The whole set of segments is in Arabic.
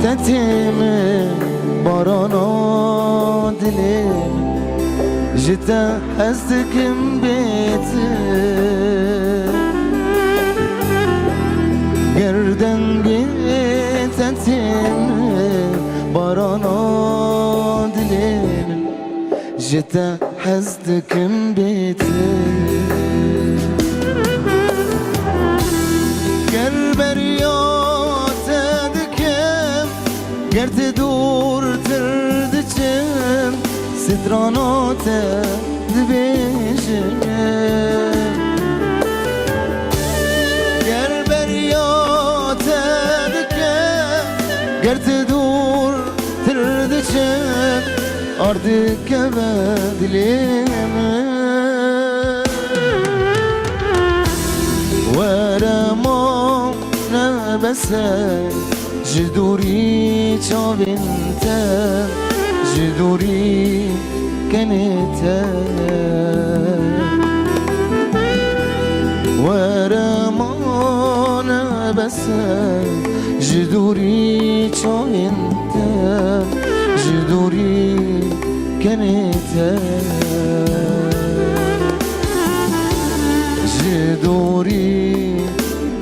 تتم بارانا دلم جتا حزكم بيتي گردن تتم بارانا دلم جتا حزكم بيتي گرد دور تردچم سترانات دبیشم گر بریات دکم گرد دور تردچم اردک بدلیم ورما نبسه جدوري چاوینته جدوري کنته ورمان بس جدوري چاوینته جدوري کنته جدوري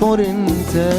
پرنته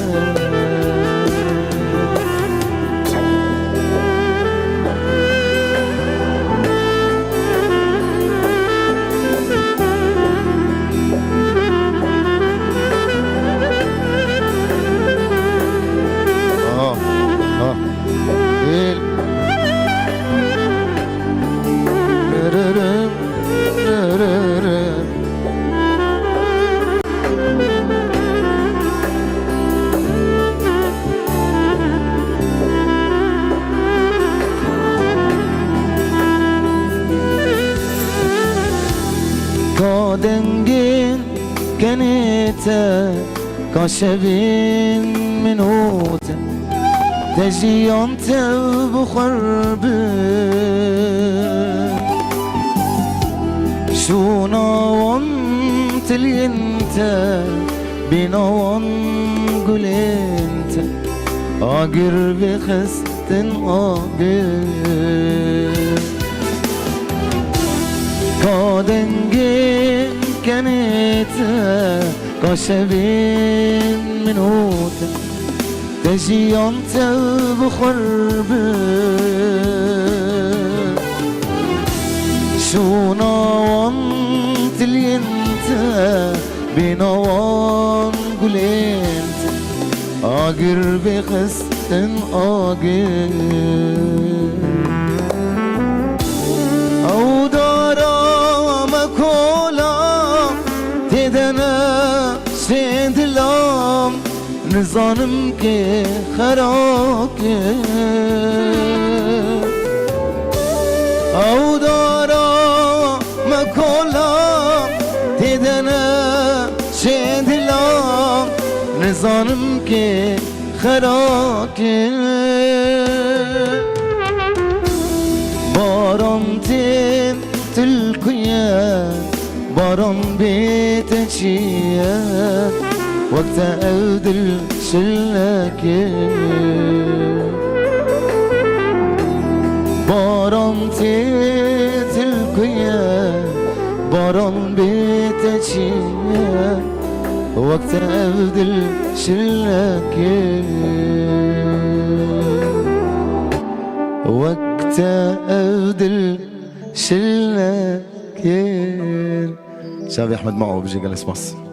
دنگین کنیته کاشبین منوته تجیانته بخربه شوناوان تلینته بیناوان گلینته آگر بخستن آگر کادنگین کنیته کاشبین منوته تجیانته بخربه شوناوان تلینته بیناوان گلینته آگر بخستن آگر او دارم کولا تدنه سندلام نزانم که خراکه او دارم کولا تدنه سندلام نزانم که خراکه باران تین تلقیه باران بیت چیه وقت اودل شلکه باران تین تلقیه باران بیت چیه وقت اودل شلکه وقت اودل شلكين شافي احمد معه بجي جلس مصر.